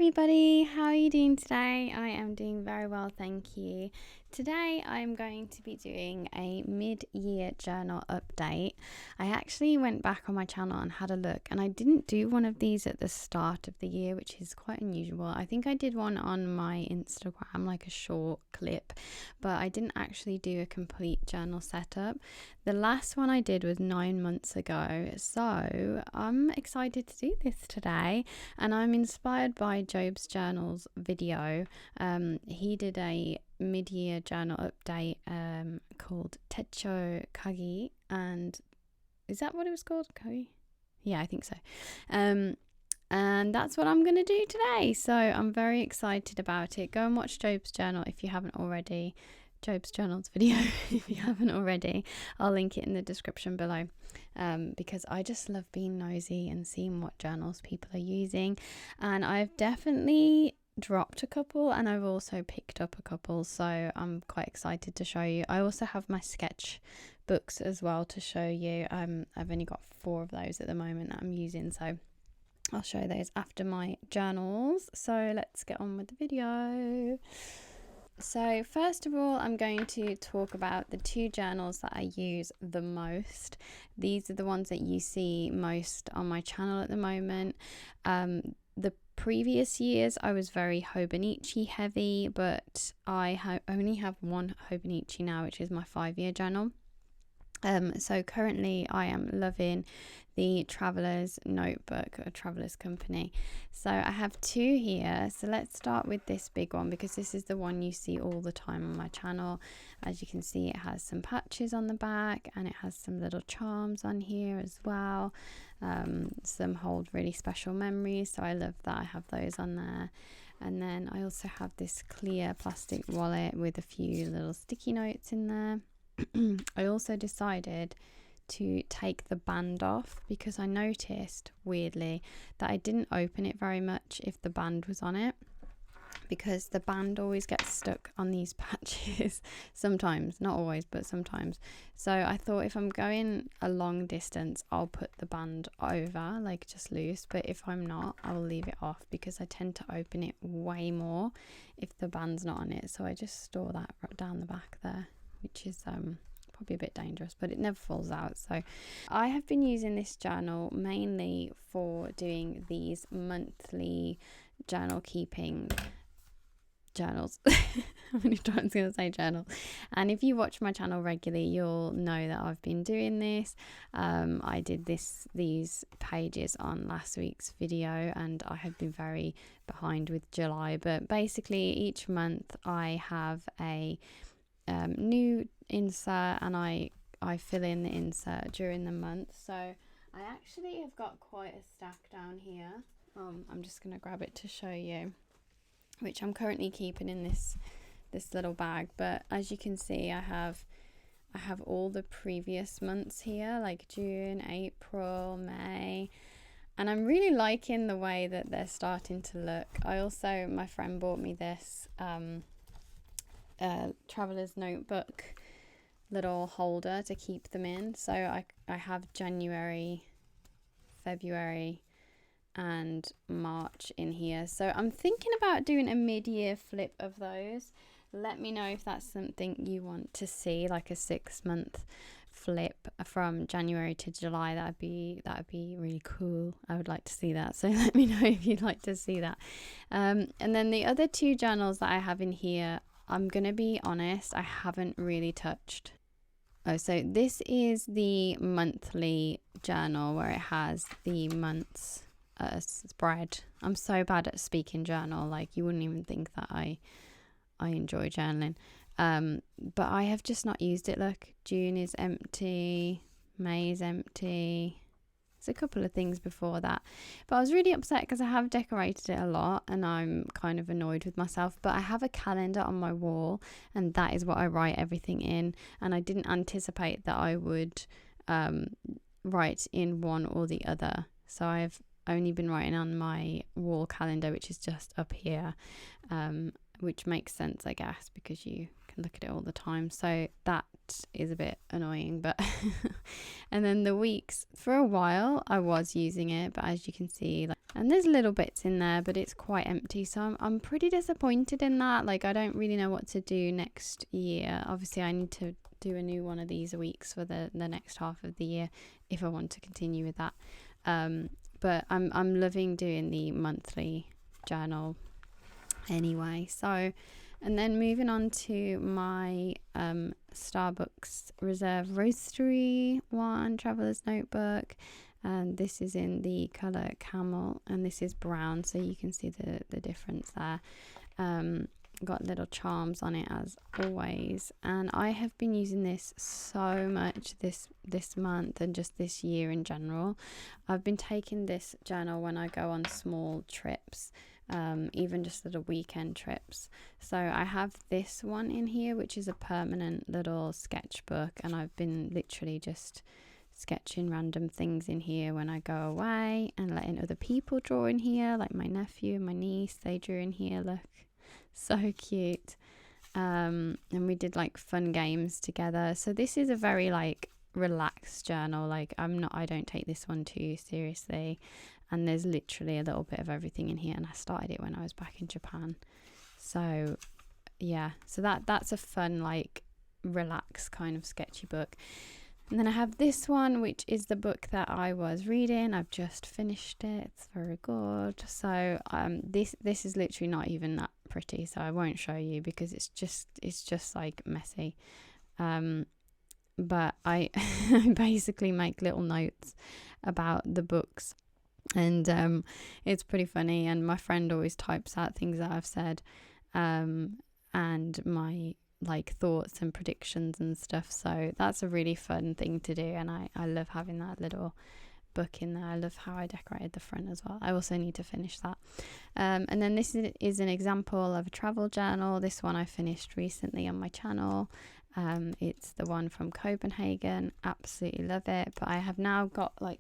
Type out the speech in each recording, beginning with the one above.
everybody, how are you doing today? I am doing very well, thank you. Today I'm going to be doing a mid-year journal update. I actually went back on my channel and had a look, and I didn't do one of these at the start of the year, which is quite unusual. I think I did one on my Instagram, like a short clip, but I didn't actually do a complete journal setup. The last one I did was 9 months ago, so I'm excited to do this today, and I'm inspired by Job's Journal's video. He did a mid-year journal update called Techo, Kaigi, and is that what it was called? Kaigi? Yeah, I think so. And that's what I'm going to do today, so I'm very excited about it. Go and watch Job's Journal if you haven't already. Job's Journal's video if you haven't already. I'll link it in the description below, because I just love being nosy and seeing what journals people are using, and I've definitely dropped a couple and I've also picked up a couple, so I'm quite excited to show you. I also have my sketchbooks as well to show you. I've only got 4 of those at the moment that I'm using, so I'll show those after my journals. So let's get on with the video. So first of all, I'm going to talk about the 2 journals that I use the most. These are the ones that you see most on my channel at the moment. The previous years I was very Hobonichi heavy, but I only have one Hobonichi now, which is my 5-year journal. So currently I am loving the Traveler's Notebook, or Traveler's Company. So I have 2 here. So let's start with this big one, because this is the one you see all the time on my channel. As you can see, it has some patches on the back and it has some little charms on here as well. Some hold really special memories, so I love that I have those on there. And then I also have this clear plastic wallet with a few little sticky notes in there. I also decided to take the band off because I noticed, weirdly, that I didn't open it very much if the band was on it, because the band always gets stuck on these patches sometimes, not always, but sometimes. So I thought, if I'm going a long distance, I'll put the band over, like just loose, but if I'm not, I'll leave it off, because I tend to open it way more if the band's not on it. So I just store that right down the back there, which is probably a bit dangerous, but it never falls out. So I have been using this journal mainly for doing these monthly journal keeping journals. How many times going to say journal? And if you watch my channel regularly, you'll know that I've been doing this. I did these pages on last week's video, and I have been very behind with July, but basically each month I have a new insert, and I fill in the insert during the month. So I actually have got quite a stack down here. I'm just going to grab it to show you, which I'm currently keeping in this little bag. But as you can see, I have all the previous months here, like June, April, May, and I'm really liking the way that they're starting to look. My friend bought me this Traveler's Notebook little holder to keep them in. So I have January, February and March in here. So I'm thinking about doing a mid-year flip of those. Let me know if that's something you want to see, like a 6-month flip from January to July. That'd be really cool. I would like to see that, so let me know if you'd like to see that. And then the other 2 journals that I have in here, I'm gonna be honest, I haven't really touched. So this is the monthly journal where it has the months spread. I'm so bad at speaking journal, like you wouldn't even think that I enjoy journaling. But I have just not used it. Look, June is empty, May is empty. There's a couple of things before that, but I was really upset because I have decorated it a lot and I'm kind of annoyed with myself. But I have a calendar on my wall, and that is what I write everything in, and I didn't anticipate that I would write in one or the other. So I've only been writing on my wall calendar, which is just up here, which makes sense, I guess, because you can look at it all the time. So that is a bit annoying, but and then the weeks, for a while I was using it, but as you can see, like, And there's little bits in there, but it's quite empty. So I'm pretty disappointed in that. Like, I don't really know what to do next year. Obviously, I need to do a new one of these weeks for the next half of the year if I want to continue with that. But I'm loving doing the monthly journal anyway. So, and then moving on to my Starbucks Reserve Roastery one, Traveler's Notebook. And this is in the colour camel, and this is brown, so you can see the difference there. Got little charms on it as always, and I have been using this so much this month and just this year in general. I've been taking this journal when I go on small trips, even just little weekend trips. So I have this one in here, which is a permanent little sketchbook, and I've been literally just sketching random things in here when I go away, and letting other people draw in here, like my nephew and my niece. They drew in here, look, so cute. And we did like fun games together. So this is a very like relaxed journal. Like I don't take this one too seriously, and there's literally a little bit of everything in here, and I started it when I was back in Japan. So yeah, so that's a fun, like, relaxed kind of sketchy book. And then I have this one, which is the book that I was reading. I've just finished it. It's very good. So this is literally not even that pretty, so I won't show you because it's just like messy. But I basically make little notes about the books, and it's pretty funny. And my friend always types out things that I've said, and my like thoughts and predictions and stuff. So that's a really fun thing to do, and I love having that little book in there. I love how I decorated the front as well. I also need to finish that. And then this is an example of a travel journal. This one I finished recently on my channel. It's the one from Copenhagen. Absolutely love it. But I have now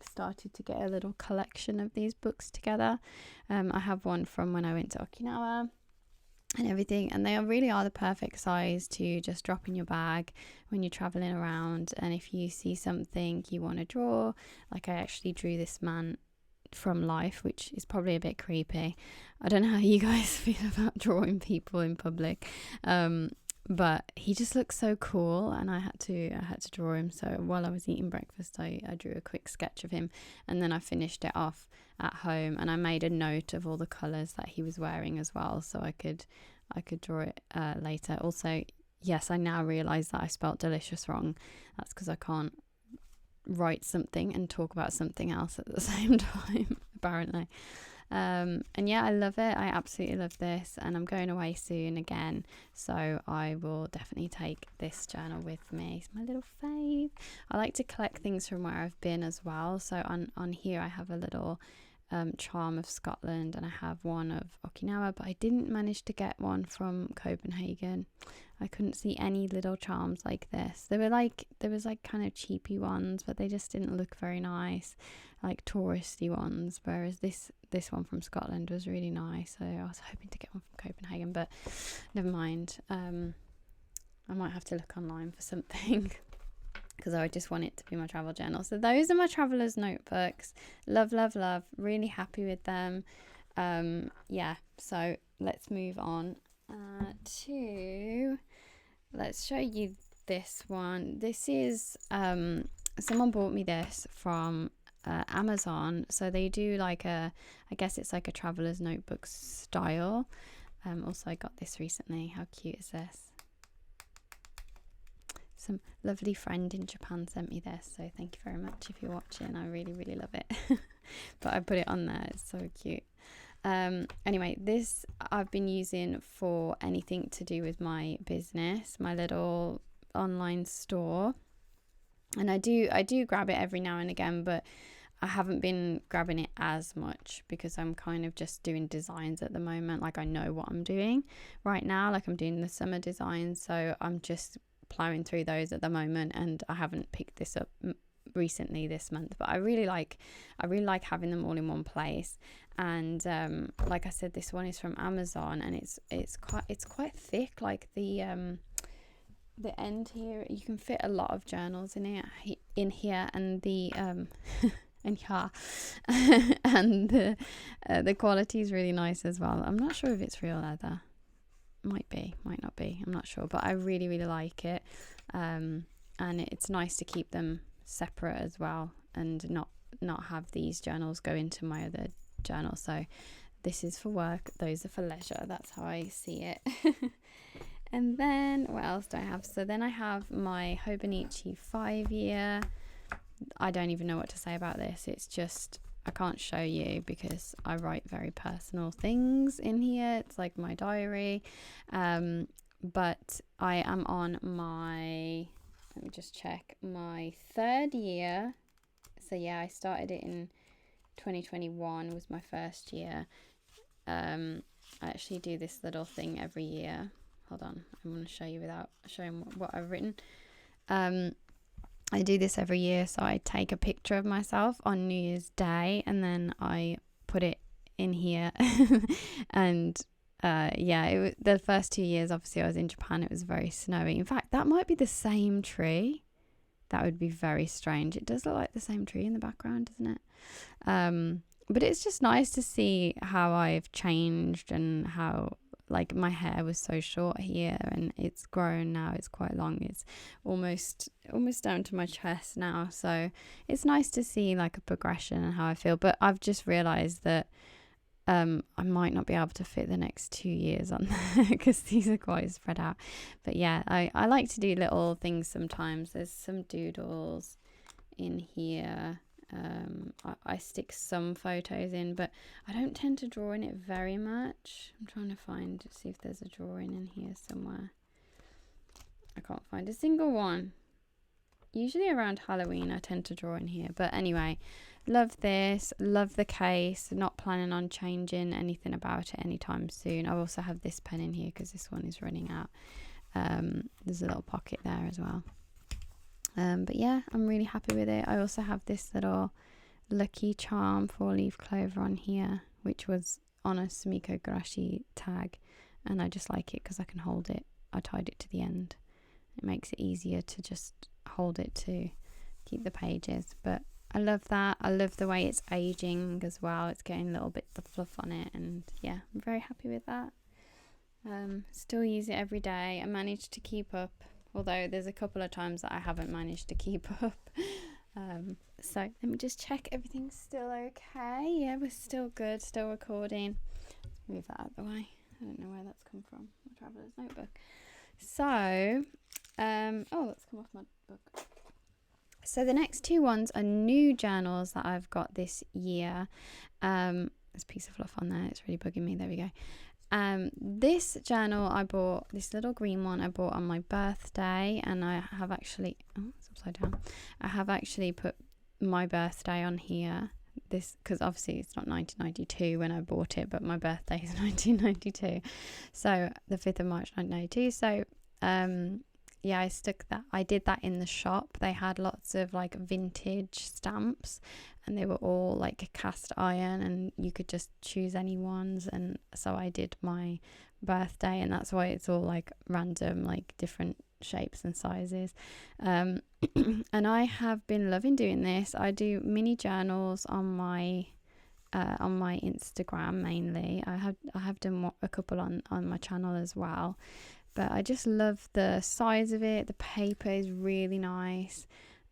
started to get a little collection of these books together. I have one from when I went to Okinawa and everything, and they really are the perfect size to just drop in your bag when you're traveling around. And if you see something you want to draw, like I actually drew this man from life, which is probably a bit creepy. I don't know how you guys feel about drawing people in public, but he just looks so cool, and I had to draw him. So while I was eating breakfast, I drew a quick sketch of him, and then I finished it off at home, and I made a note of all the colours that he was wearing as well, so I could draw it later. Also, yes, I now realise that I spelt delicious wrong. That's because I can't write something and talk about something else at the same time, apparently. And yeah, I love it. I absolutely love this, and I'm going away soon again, so I will definitely take this journal with me. It's my little fave. I like to collect things from where I've been as well. So on here I have a little charm of Scotland, and I have one of Okinawa, but I didn't manage to get one from Copenhagen. I couldn't see any little charms like this. There was kind of cheapy ones, but they just didn't look very nice, like touristy ones, whereas this one from Scotland was really nice. So I was hoping to get one from Copenhagen, but never mind. I might have to look online for something because I just want it to be my travel journal. So those are my traveler's notebooks. Love, love, love. Really happy with them. Yeah, so let's move on let's show you this one. This is someone bought me this from Amazon. So they do I guess it's like a traveler's notebook style. Also I got this recently. How cute is this? Some lovely friend in Japan sent me this, so thank you very much if you're watching. I really, really love it. But I put it on there. It's so cute. Anyway, this I've been using for anything to do with my business, my little online store, and I do grab it every now and again, but I haven't been grabbing it as much because I'm kind of just doing designs at the moment. Like, I know what I'm doing right now. Like, I'm doing the summer designs, so I'm just plowing through those at the moment, and I haven't picked this up recently this month, but I really like having them all in one place. And like I said, this one is from Amazon, and it's quite thick. Like the end here, you can fit a lot of journals in here, and the and yeah, and the quality is really nice as well. I'm not sure if it's real leather. Might be, might not be. I'm not sure, but I really, really like it. And it's nice to keep them separate as well, and not have these journals go into my other journal. So this is for work, those are for leisure. That's how I see it. And then what else do I have? So then I have my Hobonichi 5-year. I don't even know what to say about this. It's just, I can't show you because I write very personal things in here. It's like my diary. But I am on my, let me just check, my 3rd year. So yeah, I started it in 2021 was my first year. I actually do this little thing every year. Hold on, I'm going to show you without showing what I've written. I do this every year, so I take a picture of myself on New Year's Day and then I put it in here. And yeah, the first 2 years, obviously I was in Japan, it was very snowy. In fact, that might be the same tree. That would be very strange. It does look like the same tree in the background, doesn't it? But it's just nice to see how I've changed and how, like, my hair was so short here and it's grown now. It's quite long. It's almost down to my chest now. So it's nice to see like a progression and how I feel. But I've just realized that I might not be able to fit the next 2 years on there because these are quite spread out. But yeah, I like to do little things sometimes. There's some doodles in here. I stick some photos in, but I don't tend to draw in it very much. I'm trying to see if there's a drawing in here somewhere. I can't find a single one. Usually around Halloween I tend to draw in here, but anyway, love this, love the case, not planning on changing anything about it anytime soon. I also have this pen in here because this one is running out. There's a little pocket there as well. But yeah, I'm really happy with it. I also have this little Lucky Charm 4-leaf clover on here, which was on a Sumiko Gurashi tag, and I just like it because I can hold it. I tied it to the end. It makes it easier to just hold it to keep the pages. But I love that. I love the way it's aging as well. It's getting a little bit of fluff on it, and yeah, I'm very happy with that. Still use it every day. I managed to keep up, although there's a couple of times that I haven't managed to keep up. So let me just check everything's still okay. Yeah, we're still good, still recording. Move that out of the way. I don't know where that's come from. My traveller's notebook. So, oh, that's come off my book. So the next 2 ones are new journals that I've got this year. There's a piece of fluff on there. It's really bugging me. There we go. This journal I bought, this little green one I bought on my birthday, and I have actually, oh, it's upside down. I have actually put my birthday on here. This, because obviously it's not 1992 when I bought it, but my birthday is 1992. So the 5th of March 1992. So yeah, I did that in the shop. They had lots of like vintage stamps, and they were all like cast iron, and you could just choose any ones. And so I did my birthday, and that's why it's all like random, like different shapes and sizes. And I have been loving doing this. I do mini journals on my Instagram mainly. I have done a couple on my channel as well. But I just love the size of it. The paper is really nice.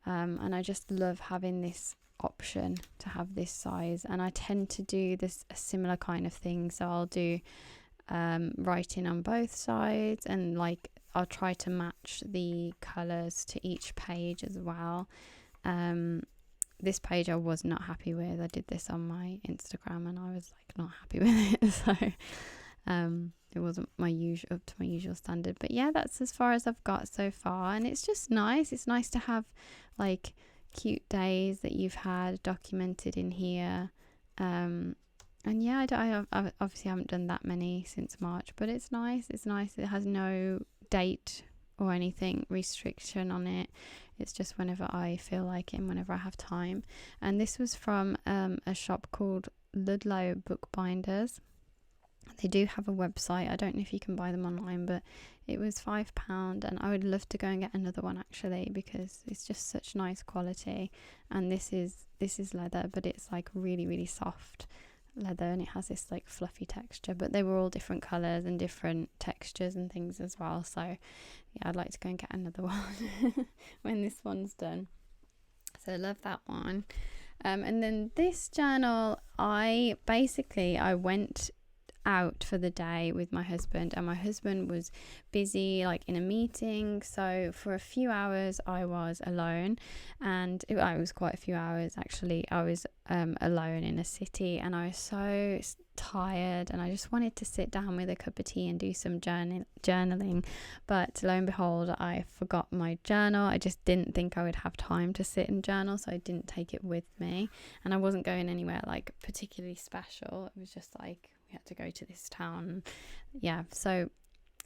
And I just love having this option to have this size. And I tend to do a similar kind of thing. So I'll do writing on both sides, and like I'll try to match the colours to each page as well. This page I was not happy with. I did this on my Instagram and I was like not happy with it. So it wasn't up to my usual standard. But yeah, that's as far as I've got so far, and it's just nice. It's nice to have like cute days that you've had documented in here. And yeah, I obviously haven't done that many since March, but it's nice. It's nice. It has no date or anything restriction on it. It's just whenever I feel like it and whenever I have time. And this was from a shop called Ludlow Bookbinders. They do have a website. I don't know if you can buy them online, but It was £5, and I would love to go and get another one actually, because it's just such nice quality. And this is leather, but it's like really, really soft leather, and it has this like fluffy texture. But they were all different colours and different textures and things as well. So yeah, I'd like to go and get another one when this one's done. So I love that one. And then this journal, I went out for the day with my husband, and my husband was busy like in a meeting, so for a few hours I was alone, and I was quite a few hours actually. I was alone in a city, and I was so tired, and I just wanted to sit down with a cup of tea and do some journaling. But lo and behold, I forgot my journal. I just didn't think I would have time to sit and journal, so I didn't take it with me, and I wasn't going anywhere like particularly special. It was just like we had to go to this town. Yeah, so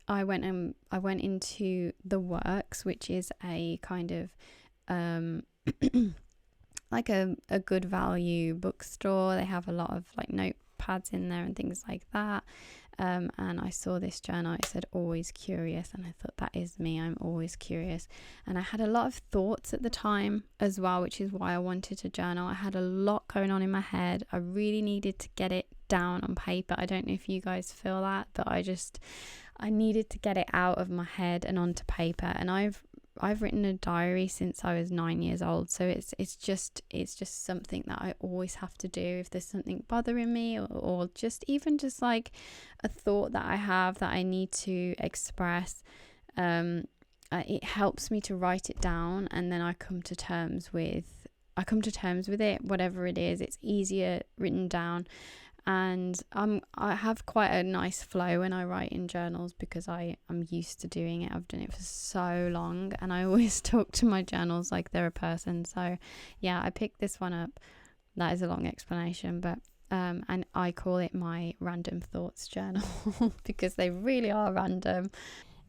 I went into the Works, which is a kind of like a good value bookstore. They have a lot of like notepads in there and things like that. And I saw this journal. It said always curious, and I thought, that is me. I'm always curious. And I had a lot of thoughts at the time as well, which is why I wanted to journal. I had a lot going on in my head. I really needed to get it down on paper. I don't know if you guys feel that, but I needed to get it out of my head and onto paper. And I've written a diary since I was 9 years old, so it's just something that I always have to do if there's something bothering me, or just even just like a thought that I have that I need to express. It helps me to write it down, and then I come to terms with it, whatever it is. It's easier written down. And I have quite a nice flow when I write in journals, because I'm used to doing it. I've done it for so long, and I always talk to my journals like they're a person. So yeah, I picked this one up. That is a long explanation, but and I call it my random thoughts journal because they really are random.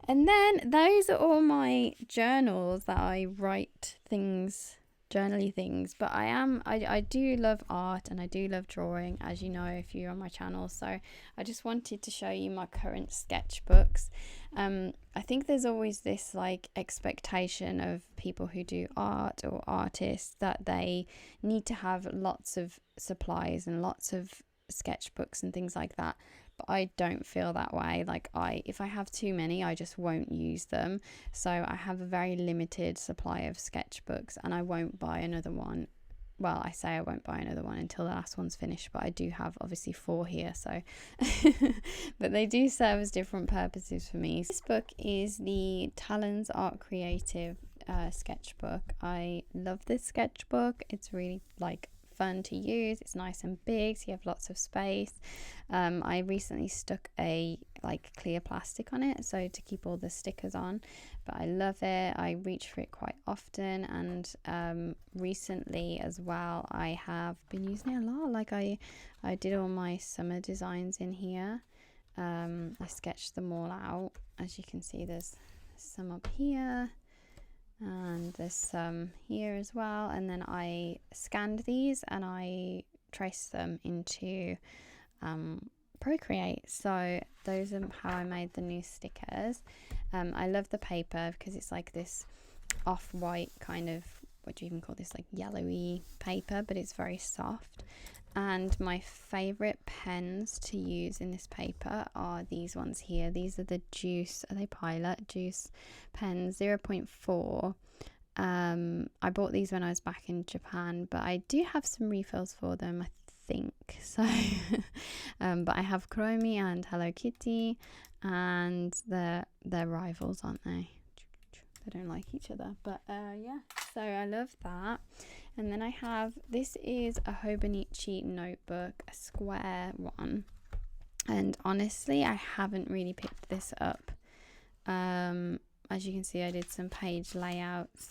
And then those are all my journals that I write things, journaly things. But I do love art, and I do love drawing, as you know if you're on my channel. So I just wanted to show you my current sketchbooks. I think there's always this like expectation of people who do art or artists that they need to have lots of supplies and lots of sketchbooks and things like that. But I don't feel that way. Like if I have too many, I just won't use them. So I have a very limited supply of sketchbooks, and I won't buy another one. Well, I say I won't buy another one until the last one's finished, but I do have obviously 4 here, so but they do serve as different purposes for me. This book is the Talons Art Creative sketchbook. I love this sketchbook. It's really like fun to use. It's nice and big, so you have lots of space. I recently stuck a like clear plastic on it, so to keep all the stickers on, but I love it. I reach for it quite often, and recently as well I have been using it a lot. Like I did all my summer designs in here. I sketched them all out. As you can see, there's some up here, and there's some here as well, and then I scanned these and I traced them into Procreate. So those are how I made the new stickers. I love the paper because it's like this off-white kind of, what do you even call this, like yellowy paper, but it's very soft. And my favorite pens to use in this paper are these ones here. These are the Juice, are they Pilot Juice pens, 0.4. I bought these when I was back in Japan, but I do have some refills for them, I think. So but I have Chromie and Hello Kitty, and they're rivals, aren't they? They don't like each other, but yeah, so I love that. And then I have, this is a Hobonichi notebook, a square one, and honestly I haven't really picked this up. As you can see, I did some page layouts,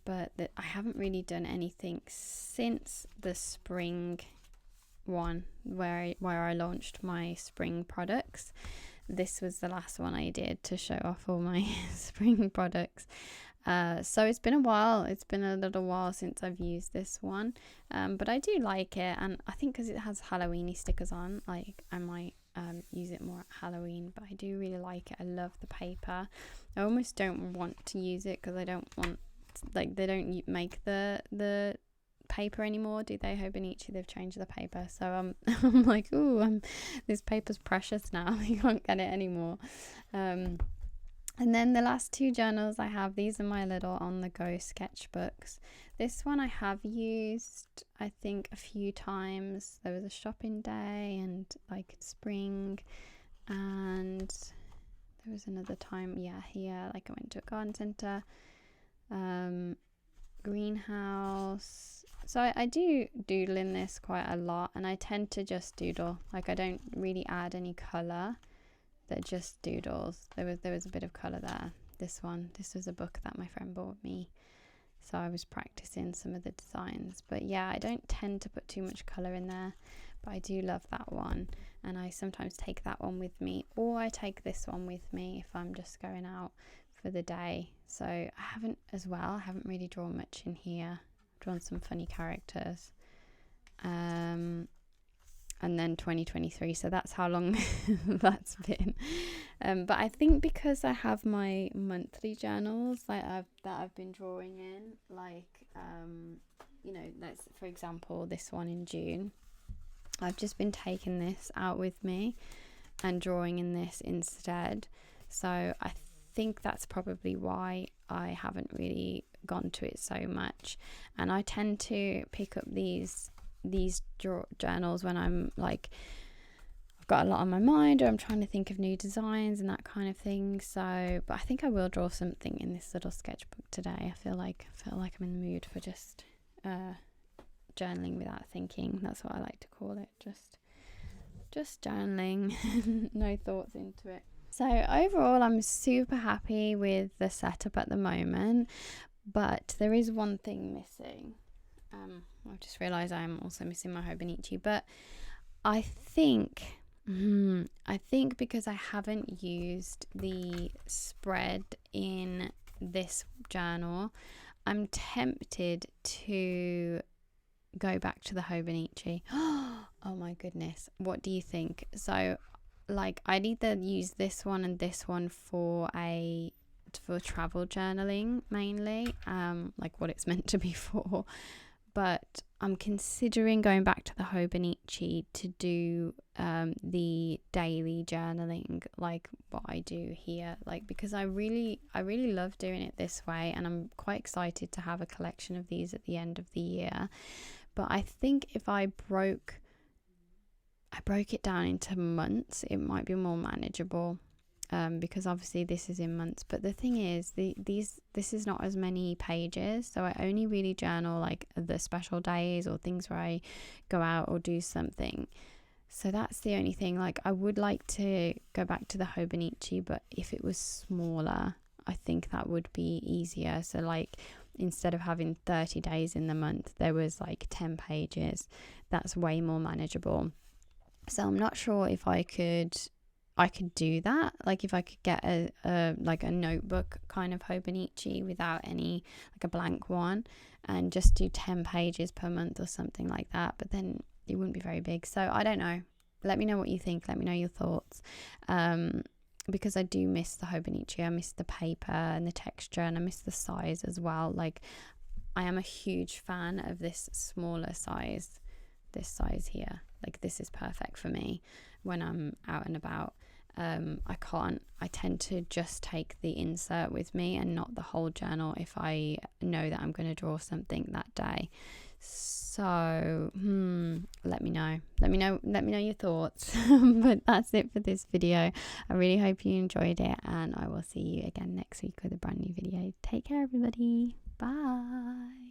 but I haven't really done anything since the spring one where I launched my spring products. This was the last one I did to show off all my spring products. So it's been a while. It's been a little while since I've used this one, but I do like it, and I think because it has Halloweeny stickers on, like I might use it more at Halloween, but I do really like it. I love the paper. I almost don't want to use it because I don't want, like, they don't make the paper anymore, do they? Hobonichi, they've changed the paper, so I'm like, ooh, this paper's precious now. You can't get it anymore. And then the last two journals I have, these are my little on the go sketchbooks. This one I have used, I think, a few times. There was a shopping day and like spring, and there was another time, yeah, here, like I went to a garden centre, greenhouse. So I do doodle in this quite a lot, and I tend to just doodle. Like, I don't really add any colour, that just doodles. There was a bit of colour there. This was a book that my friend bought me, so I was practicing some of the designs. But yeah, I don't tend to put too much colour in there, but I do love that one, and I sometimes take that one with me, or I take this one with me if I'm just going out for the day. So I haven't really drawn much in here. I've drawn some funny characters, and then 2023, so that's how long that's been. But I think because I have my monthly journals that I've been drawing in, like let's, for example, this one in June, I've just been taking this out with me and drawing in this instead. So I think that's probably why I haven't really gone to it so much. And I tend to pick up these journals when I'm like, I've got a lot on my mind, or I'm trying to think of new designs and that kind of thing. So, but I think I will draw something in this little sketchbook today. I feel like I'm in the mood for just journaling without thinking. That's what I like to call it. Just journaling, no thoughts into it. So overall, I'm super happy with the setup at the moment, but there is one thing missing. I've just realised I'm also missing my Hobonichi, but I think because I haven't used the spread in this journal, I'm tempted to go back to the Hobonichi. Oh my goodness, what do you think? So, like, I'd either use this one and this one for travel journaling mainly, like what it's meant to be for. But I'm considering going back to the Hobonichi to do the daily journaling, like what I do here, like, because I really love doing it this way, and I'm quite excited to have a collection of these at the end of the year. But I think if I broke it down into months, it might be more manageable. Because obviously this is in months, but the thing is, this is not as many pages, so I only really journal like the special days or things where I go out or do something. So that's the only thing. Like, I would like to go back to the Hobonichi, but if it was smaller, I think that would be easier. So like, instead of having 30 days in the month, there was like 10 pages. That's way more manageable. So I'm not sure if I could do that, like if I could get a notebook kind of Hobonichi without any, like a blank one, and just do 10 pages per month or something like that. But then it wouldn't be very big. So I don't know. Let me know what you think. Let me know your thoughts. Because I do miss the Hobonichi. I miss the paper and the texture, and I miss the size as well. Like, I am a huge fan of this smaller size. This size here. Like, this is perfect for me when I'm out and about. I tend to just take the insert with me and not the whole journal if I know that I'm going to draw something that day. So let me know your thoughts. But that's it for this video. I really hope you enjoyed it, and I will see you again next week with a brand new video. Take care, everybody. Bye.